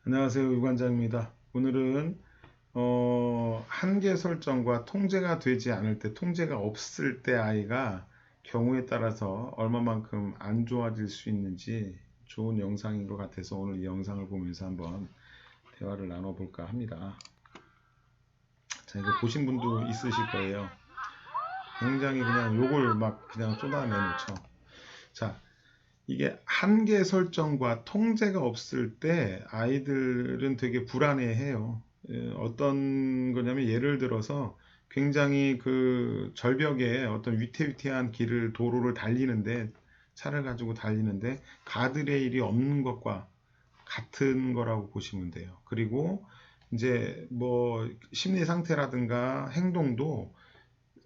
안녕하세요. 유관장입니다. 오늘은 한계 설정과 통제가 되지 않을 때, 통제가 없을 때 아이가 경우에 따라서 얼마만큼 안 좋아질 수 있는지 좋은 영상인 것 같아서 오늘 이 영상을 보면서 한번 대화를 나눠볼까 합니다. 자, 이거 보신 분도 있으실 거예요. 굉장히 그냥 욕을 막 그냥 쏟아내놓죠. 자, 이게 한계 설정과 통제가 없을 때 아이들은 되게 불안해해요. 어떤 거냐면 예를 들어서 굉장히 그 절벽에 어떤 위태위태한 길을 도로를 달리는데 차를 가지고 달리는데 가드레일이 없는 것과 같은 거라고 보시면 돼요. 그리고 이제 뭐 심리 상태라든가 행동도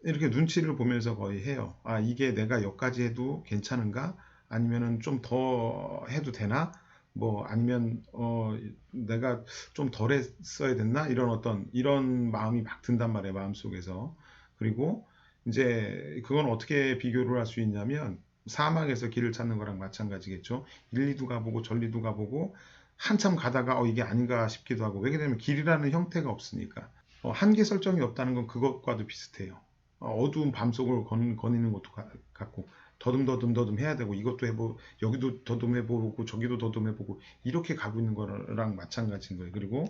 이렇게 눈치를 보면서 거의 해요. 아, 이게 내가 여기까지 해도 괜찮은가? 아니면은 좀 더 해도 되나? 뭐 아니면 내가 좀 덜 했어야 됐나? 이런 마음이 막 든단 말이에요, 마음속에서. 그리고 이제 그건 어떻게 비교를 할 수 있냐면 사막에서 길을 찾는 거랑 마찬가지겠죠. 일리도 가보고 전리도 가보고 한참 가다가 이게 아닌가 싶기도 하고, 왜냐면 길이라는 형태가 없으니까. 한계 설정이 없다는 건 그것과도 비슷해요. 어두운 밤속을 거니는 것도 같고 더듬더듬 해야 되고 이것도 해보고 여기도 더듬해보고 저기도 더듬해보고 이렇게 가고 있는 거랑 마찬가지인 거예요. 그리고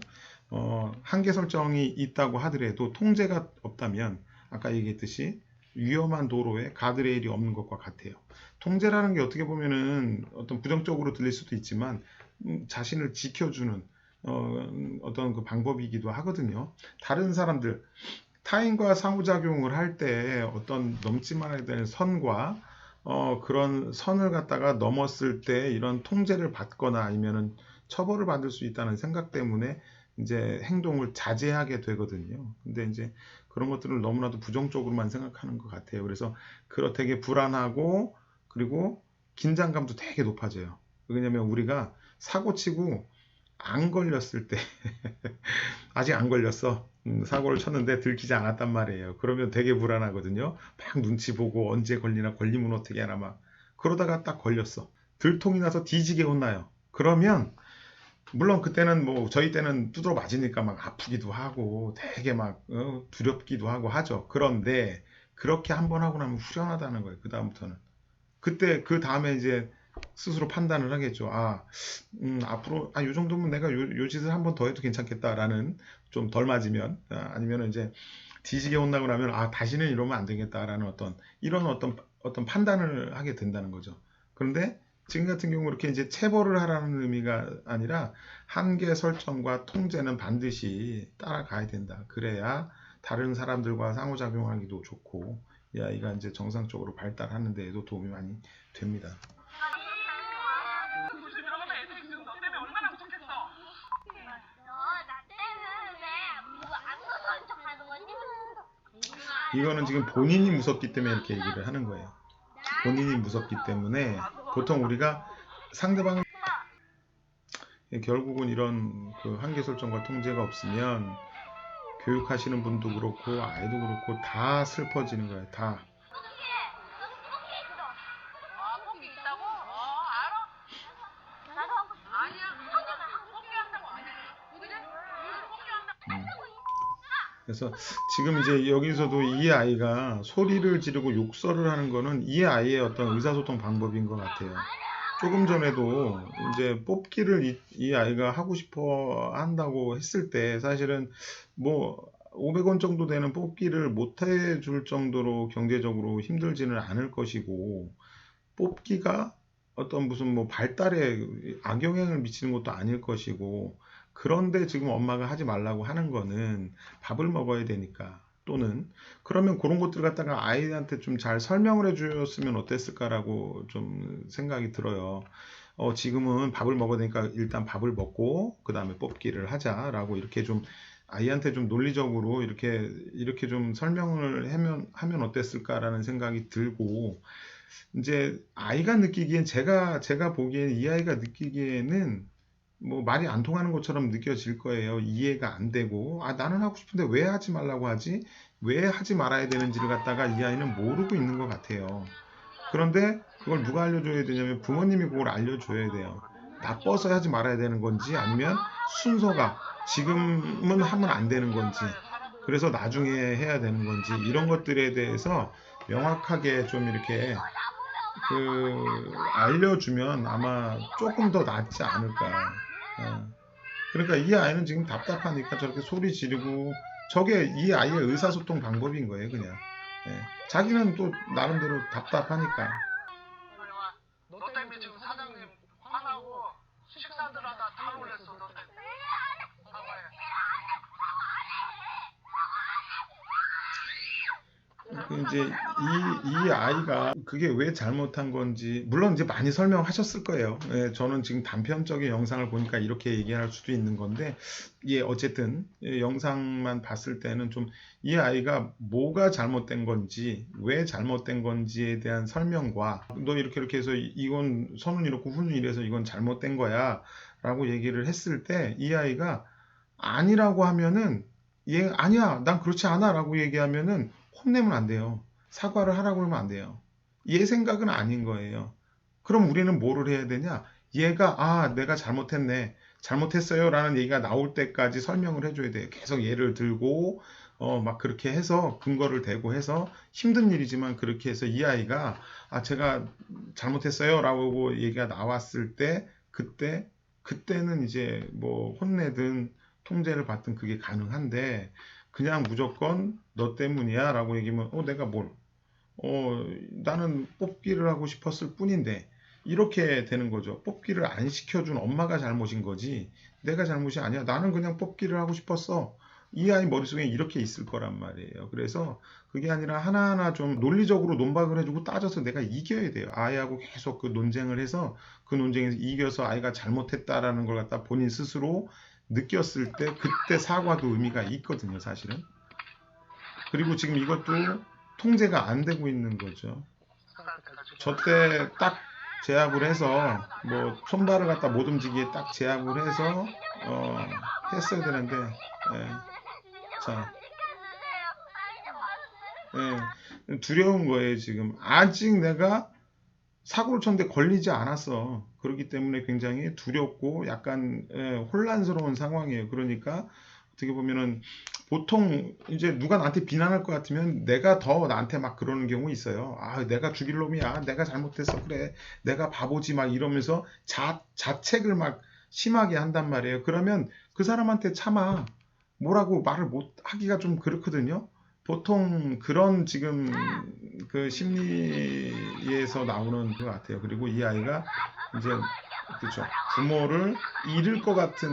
한계 설정이 있다고 하더라도 통제가 없다면 아까 얘기했듯이 위험한 도로에 가드레일이 없는 것과 같아요. 통제라는 게 어떻게 보면은 어떤 부정적으로 들릴 수도 있지만 자신을 지켜주는 어떤 그 방법이기도 하거든요. 다른 사람들 타인과 상호작용을 할 때 어떤 넘지 말아야 되는 선과 그런 선을 갖다가 넘었을 때 이런 통제를 받거나 아니면은 처벌을 받을 수 있다는 생각 때문에 이제 행동을 자제하게 되거든요. 근데 이제 그런 것들을 너무나도 부정적으로만 생각하는 것 같아요. 그래서 되게 불안하고 그리고 긴장감도 되게 높아져요. 왜냐면 우리가 사고 치고 안 걸렸을 때 아직 안 걸렸어. 사고를 쳤는데 들키지 않았단 말이에요. 그러면 되게 불안하거든요. 막 눈치 보고 언제 걸리나 걸리면 어떻게 하나 막. 그러다가 딱 걸렸어. 들통이 나서 뒤지게 혼나요. 그러면 물론 그때는 뭐 저희 때는 두드러 맞으니까 막 아프기도 하고 되게 막 두렵기도 하고 하죠. 그런데 그렇게 한번 하고 나면 후련하다는 거예요. 그 다음부터는. 그때 그 다음에 이제 스스로 판단을 하겠죠. 앞으로 요 정도면 내가 요 짓을 한 번 더 해도 괜찮겠다라는, 좀 덜 맞으면, 아니면 이제 뒤지게 혼나고 나면 다시는 이러면 안 되겠다라는 이런 어떤 판단을 하게 된다는 거죠. 그런데 지금 같은 경우 이렇게 이제 체벌을 하라는 의미가 아니라 한계 설정과 통제는 반드시 따라가야 된다. 그래야 다른 사람들과 상호작용하기도 좋고 이 아이가 이제 정상적으로 발달하는 데에도 도움이 많이 됩니다. 이거는 지금 본인이 무섭기 때문에 이렇게 얘기를 하는 거예요. 본인이 무섭기 때문에 보통 우리가 상대방을 결국은 이런 그 한계 설정과 통제가 없으면 교육하시는 분도 그렇고 아이도 그렇고 다 슬퍼지는 거예요. 다. 음. 그래서 지금 이제 여기서도 이 아이가 소리를 지르고 욕설을 하는 거는 이 아이의 어떤 의사소통 방법인 것 같아요. 조금 전에도 이제 뽑기를 이 아이가 하고 싶어 한다고 했을 때 사실은 뭐 500원 정도 되는 뽑기를 못 해줄 정도로 경제적으로 힘들지는 않을 것이고, 뽑기가 어떤 무슨 뭐 발달에 악영향을 미치는 것도 아닐 것이고, 그런데 지금 엄마가 하지 말라고 하는 거는 밥을 먹어야 되니까, 또는 그러면 그런 것들 갖다가 아이한테 좀 잘 설명을 해줬으면 어땠을까라고 좀 생각이 들어요. 지금은 밥을 먹어야 되니까 일단 밥을 먹고 그 다음에 뽑기를 하자라고 이렇게 좀 아이한테 좀 논리적으로 이렇게 좀 설명을 하면 어땠을까라는 생각이 들고, 이제 아이가 느끼기엔 제가 보기엔 이 아이가 느끼기에는 뭐 말이 안 통하는 것처럼 느껴질 거예요. 이해가 안 되고, 나는 하고 싶은데 왜 하지 말라고 하지? 왜 하지 말아야 되는지를 갖다가 이 아이는 모르고 있는 것 같아요. 그런데 그걸 누가 알려줘야 되냐면 부모님이 그걸 알려줘야 돼요. 나빠서 하지 말아야 되는 건지 아니면 순서가 지금은 하면 안 되는 건지 그래서 나중에 해야 되는 건지 이런 것들에 대해서 명확하게 좀 이렇게 알려주면 아마 조금 더 낫지 않을까. 그러니까 이 아이는 지금 답답하니까 저렇게 소리 지르고 저게 이 아이의 의사소통 방법인 거예요, 그냥. 자기는 또 나름대로 답답하니까. 너 때문에 지금 사장님 화나고 식사들 하다 다 놀랬어 너 때문에. 이제 이 아이가 그게 왜 잘못한 건지 물론 이제 많이 설명하셨을 거예요. 저는 지금 단편적인 영상을 보니까 이렇게 얘기할 수도 있는 건데 어쨌든 영상만 봤을 때는 좀 이 아이가 뭐가 잘못된 건지 왜 잘못된 건지에 대한 설명과 너 이렇게 해서 이건 선은 이렇고 훈은 이래서 이건 잘못된 거야 라고 얘기를 했을 때 이 아이가 아니라고 하면은 얘 아니야 난 그렇지 않아 라고 얘기하면은 혼내면 안 돼요. 사과를 하라고 하면 안 돼요. 얘 생각은 아닌 거예요. 그럼 우리는 뭐를 해야 되냐? 얘가 내가 잘못했네. 잘못했어요 라는 얘기가 나올 때까지 설명을 해줘야 돼요. 계속 예를 들고 막 그렇게 해서 근거를 대고 해서 힘든 일이지만 그렇게 해서 이 아이가 제가 잘못했어요 라고 얘기가 나왔을 때 그때는 이제 뭐 혼내든 통제를 받든 그게 가능한데 그냥 무조건 너 때문이야 라고 얘기하면 내가 뭘 나는 뽑기를 하고 싶었을 뿐인데 이렇게 되는 거죠. 뽑기를 안 시켜준 엄마가 잘못인 거지 내가 잘못이 아니야. 나는 그냥 뽑기를 하고 싶었어. 이 아이 머릿속에 이렇게 있을 거란 말이에요. 그래서 그게 아니라 하나하나 좀 논리적으로 논박을 해주고 따져서 내가 이겨야 돼요. 아이하고 계속 그 논쟁을 해서 그 논쟁에서 이겨서 아이가 잘못했다라는 걸 갖다 본인 스스로 느꼈을 때 그때 사과도 의미가 있거든요, 사실은. 그리고 지금 이것도 통제가 안 되고 있는 거죠. 저 때 딱 제압을 해서 뭐 손발을 갖다 못 움직이게 딱 제압을 해서 했어야 되는데 자 두려운 거예요 지금. 아직 내가 사고를 쳤는데 걸리지 않았어. 그렇기 때문에 굉장히 두렵고 약간 혼란스러운 상황이에요. 그러니까 어떻게 보면은 보통 이제 누가 나한테 비난할 것 같으면 내가 더 나한테 막 그러는 경우 있어요. 내가 죽일 놈이야. 내가 잘못했어. 그래. 내가 바보지 막 이러면서 자책을 막 심하게 한단 말이에요. 그러면 그 사람한테 차마 뭐라고 말을 못 하기가 좀 그렇거든요. 보통 그런 지금 그 심리에서 나오는 것 같아요. 그리고 이 아이가 이제 그렇죠. 부모를 잃을 것 같은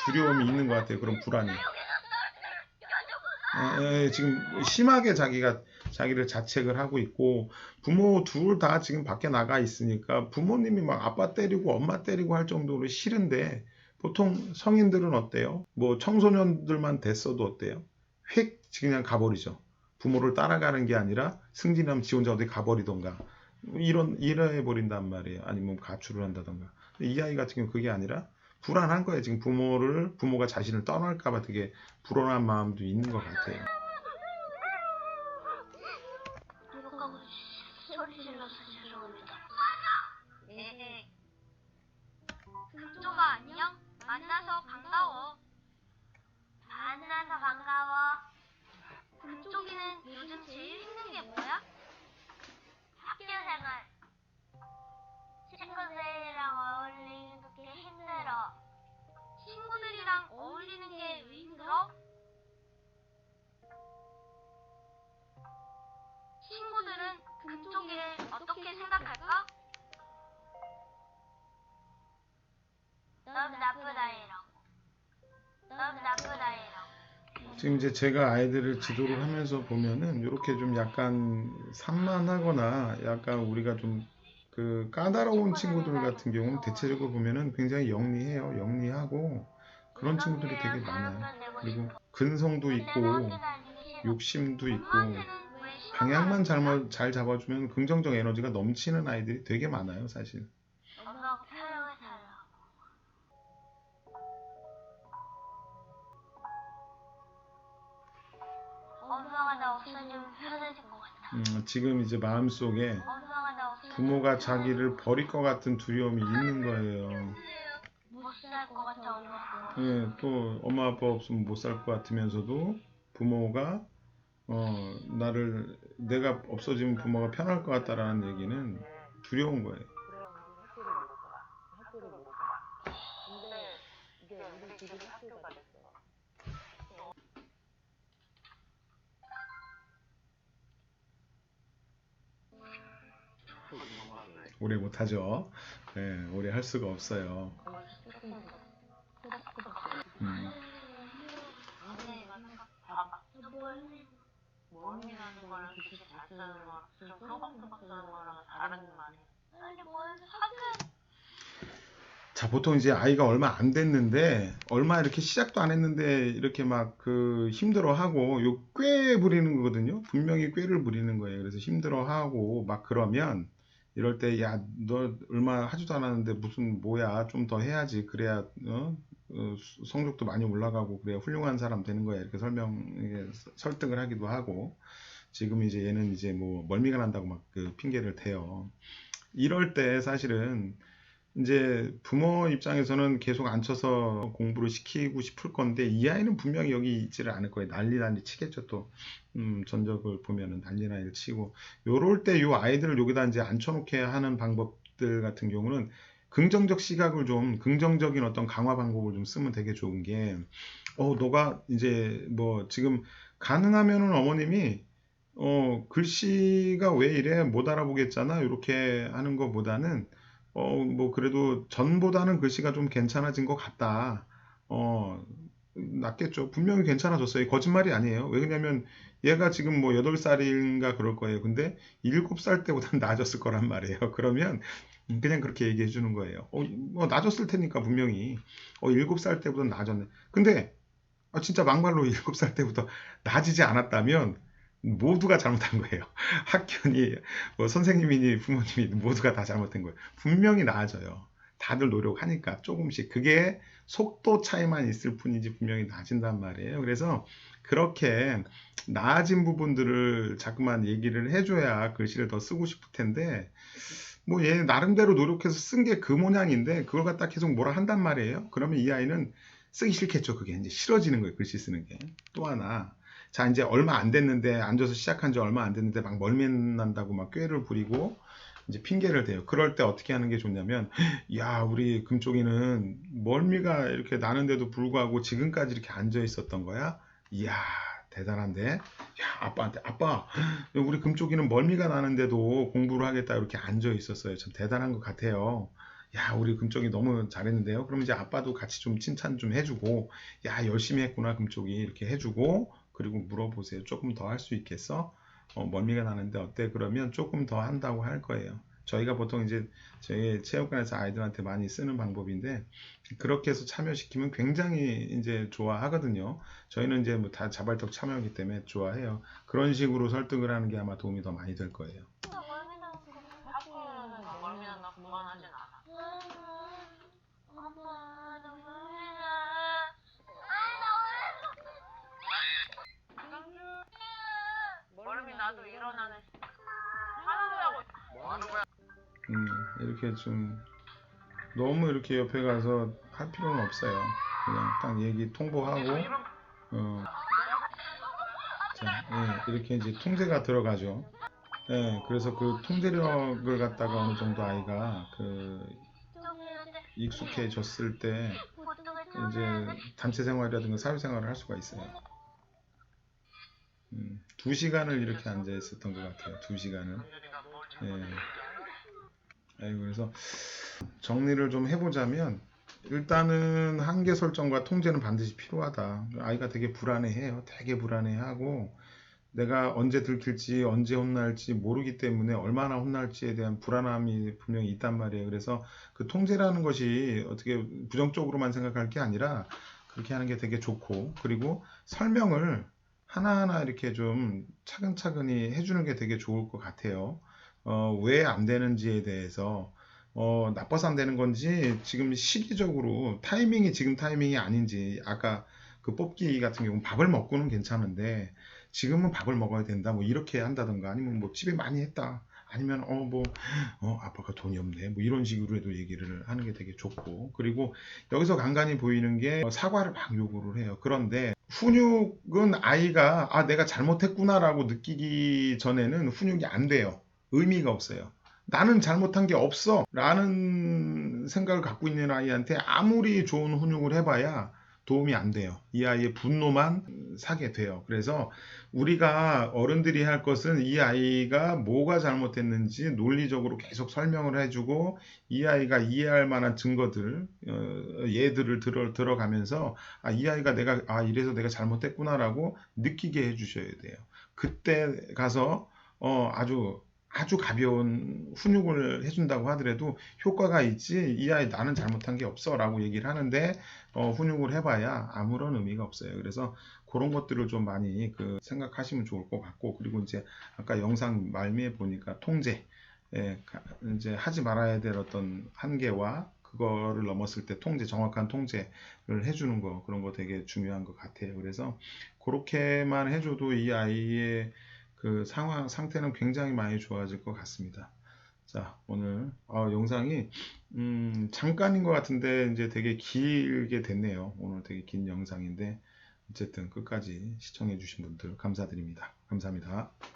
두려움이 있는 것 같아요. 그런 불안이. 지금 심하게 자기를 자책을 하고 있고 부모 둘 다 지금 밖에 나가 있으니까 부모님이 막 아빠 때리고 엄마 때리고 할 정도로 싫은데 보통 성인들은 어때요? 뭐 청소년들만 됐어도 어때요? 휙 그냥 가버리죠. 부모를 따라가는 게 아니라 승진하면 지 혼자 어디 가버리던가 이래 버린단 말이에요. 아니면 가출을 한다던가. 이 아이 같은 경우 그게 아니라 불안한 거예요. 지금 부모가 자신을 떠날까봐 되게 불안한 마음도 있는 것 같아요. 누가 소리 질러서 죄송합니다. 네. 금쪽아 안녕? 만나서 반가워. 만나서 반가워. 금쪽이는 요즘 제일 힘든 게 뭐야? 학교 생활. 친구들이랑 어울리는 게 힘들어. 친구들이랑 어울리는 게 왜 힘들어? 친구들은 금쪽이를 어떻게 생각할까? 너무 나쁜 아이라고. 너무 나쁜 아이라고. 지금 이제 제가 아이들을 지도를 하면서 보면은 이렇게 좀 약간 산만하거나 약간 우리가 좀 그 까다로운 친구들 같은 경우는 대체적으로 보면은 굉장히 영리해요. 영리하고 그런 친구들이 되게 많아요. 그리고 근성도 있고 욕심도 있고 방향만 잘 잡아주면 긍정적 에너지가 넘치는 아이들이 되게 많아요, 사실. 엄마가 편하게 살라고. 엄마가 나 없어지면 편해질 것 같아. 지금 이제 마음속에 엄마가 나 없어지면 부모가 자기를 버릴 것 같은 두려움이 있는 거예요. 같아 엄마. 예, 또 엄마 아빠 없으면 못 살 것 같으면서도 부모가 내가 없어지면 부모가 편할 것 같다라는 얘기는 두려운 거예요. 학교를 못 가. 근데 이게 우리 집이 학교가 됐어. 오래 못 하죠. 예, 오래 할 수가 없어요. 선생님 봐봐. 멀미나는 거랑 글씨 잘 쓰는 거랑 좀 또박또박 쓰는 거랑 다른 거 아니야? 아니 뭔 사근. 자, 보통 이제 아이가 얼마 안 됐는데, 얼마 이렇게 시작도 안 했는데, 이렇게 막 그 힘들어하고, 요 꾀 부리는 거거든요. 분명히 꾀를 부리는 거예요. 그래서 힘들어하고, 막 그러면, 이럴 때, 야, 너 얼마 하지도 않았는데, 무슨, 뭐야, 좀 더 해야지. 그래야, 성적도 많이 올라가고, 그래야 훌륭한 사람 되는 거야. 이렇게 설득을 하기도 하고, 지금 이제 얘는 이제 뭐, 멀미가 난다고 막 그 핑계를 대요. 이럴 때 사실은, 이제 부모 입장에서는 계속 앉혀서 공부를 시키고 싶을 건데 이 아이는 분명히 여기 있지를 않을 거예요. 난리 치겠죠 또. 전적을 보면은 난리 치고 요럴 때 요 아이들을 여기다 이제 앉혀놓게 하는 방법들 같은 경우는 긍정적 시각을 좀 긍정적인 어떤 강화 방법을 좀 쓰면 되게 좋은 게 너가 이제 뭐 지금 가능하면은 어머님이 글씨가 왜 이래 못 알아보겠잖아 이렇게 하는 것보다는 뭐, 그래도 전보다는 글씨가 좀 괜찮아진 것 같다. 낫겠죠. 분명히 괜찮아졌어요. 거짓말이 아니에요. 왜 그러냐면, 얘가 지금 뭐 8살인가 그럴 거예요. 근데 7살 때보다는 나아졌을 거란 말이에요. 그러면, 그냥 그렇게 얘기해 주는 거예요. 나아졌을 테니까, 분명히. 7살 때보다 나아졌네. 근데, 진짜 막말로 7살 때부터 나아지지 않았다면, 모두가 잘못한 거예요. 학교니, 뭐 선생님이니 부모님이 모두가 다 잘못한 거예요. 분명히 나아져요. 다들 노력하니까 조금씩. 그게 속도 차이만 있을 뿐이지 분명히 나아진단 말이에요. 그래서 그렇게 나아진 부분들을 자꾸만 얘기를 해줘야 글씨를 더 쓰고 싶을 텐데, 뭐 얘 나름대로 노력해서 쓴 게 그 모양인데, 그걸 갖다 계속 뭐라 한단 말이에요. 그러면 이 아이는 쓰기 싫겠죠. 그게 이제 싫어지는 거예요. 글씨 쓰는 게. 또 하나. 자, 이제 얼마 안 됐는데, 앉아서 시작한 지 얼마 안 됐는데, 막 멀미 난다고 막 꾀를 부리고, 이제 핑계를 대요. 그럴 때 어떻게 하는 게 좋냐면, 야, 우리 금쪽이는 멀미가 이렇게 나는데도 불구하고 지금까지 이렇게 앉아 있었던 거야? 이야, 대단한데? 야, 아빠한테, 아빠, 우리 금쪽이는 멀미가 나는데도 공부를 하겠다 이렇게 앉아 있었어요. 참 대단한 것 같아요. 야, 우리 금쪽이 너무 잘했는데요. 그럼 이제 아빠도 같이 좀 칭찬 좀 해주고, 야, 열심히 했구나, 금쪽이. 이렇게 해주고, 그리고 물어보세요. 조금 더 할 수 있겠어? 멀미가 나는데 어때? 그러면 조금 더 한다고 할 거예요. 저희가 보통 이제 저희 체육관에서 아이들한테 많이 쓰는 방법인데, 그렇게 해서 참여시키면 굉장히 이제 좋아하거든요. 저희는 이제 뭐 다 자발적 참여이기 때문에 좋아해요. 그런 식으로 설득을 하는 게 아마 도움이 더 많이 될 거예요. 학교에서 멀미난다 그만하진 않아. 엄마 나 멀미나. 멀미 나도 일어나는 하느라고 뭐 하는 거야? 이렇게 좀 너무 이렇게 옆에 가서 할 필요는 없어요. 그냥 딱 얘기 통보하고, 자, 이렇게 이제 통제가 들어가죠. 그래서 그 통제력을 갖다가 어느 정도 아이가 익숙해졌을 때 이제 단체 생활이라든가 사회생활을 할 수가 있어요. 2시간을 이렇게 앉아 있었던 것 같아요. 2시간을. 그래서 정리를 좀 해보자면 일단은 한계 설정과 통제는 반드시 필요하다. 아이가 되게 불안해해요. 되게 불안해하고 내가 언제 들킬지 언제 혼날지 모르기 때문에 얼마나 혼날지에 대한 불안함이 분명히 있단 말이에요. 그래서 그 통제라는 것이 어떻게 부정적으로만 생각할 게 아니라 그렇게 하는 게 되게 좋고, 그리고 설명을 하나하나 이렇게 좀 차근차근히 해주는 게 되게 좋을 것 같아요. 왜 안 되는지에 대해서 나빠서 안 되는 건지 지금 시기적으로 타이밍이 지금 타이밍이 아닌지, 아까 그 뽑기 같은 경우는 밥을 먹고는 괜찮은데 지금은 밥을 먹어야 된다 뭐 이렇게 한다던가, 아니면 뭐 집에 많이 했다 아니면 아빠가 돈이 없네 뭐 이런 식으로 해도 얘기를 하는 게 되게 좋고, 그리고 여기서 간간히 보이는 게 사과를 막 요구를 해요. 그런데 훈육은 아이가 내가 잘못했구나라고 느끼기 전에는 훈육이 안 돼요. 의미가 없어요. 나는 잘못한 게 없어 라는 생각을 갖고 있는 아이한테 아무리 좋은 훈육을 해봐야 도움이 안 돼요. 이 아이의 분노만 사게 돼요. 그래서 우리가 어른들이 할 것은 이 아이가 뭐가 잘못했는지 논리적으로 계속 설명을 해주고, 이 아이가 이해할 만한 증거들, 예들을 들어가면서 이 아이가 이래서 내가 잘못했구나라고 느끼게 해주셔야 돼요. 그때 가서 아주 가벼운 훈육을 해준다고 하더라도 효과가 있지, 이 아이 나는 잘못한 게 없어 라고 얘기를 하는데 훈육을 해봐야 아무런 의미가 없어요. 그래서 그런 것들을 좀 많이 생각하시면 좋을 것 같고, 그리고 이제 아까 영상 말미에 보니까 통제, 이제 하지 말아야 될 어떤 한계와 그거를 넘었을 때 정확한 통제를 해주는 거, 그런 거 되게 중요한 것 같아요. 그래서 그렇게만 해줘도 이 아이의 상태는 굉장히 많이 좋아질 것 같습니다. 자, 오늘 영상이 잠깐인 것 같은데 이제 되게 길게 됐네요. 오늘 되게 긴 영상인데 어쨌든 끝까지 시청해 주신 분들 감사드립니다. 감사합니다.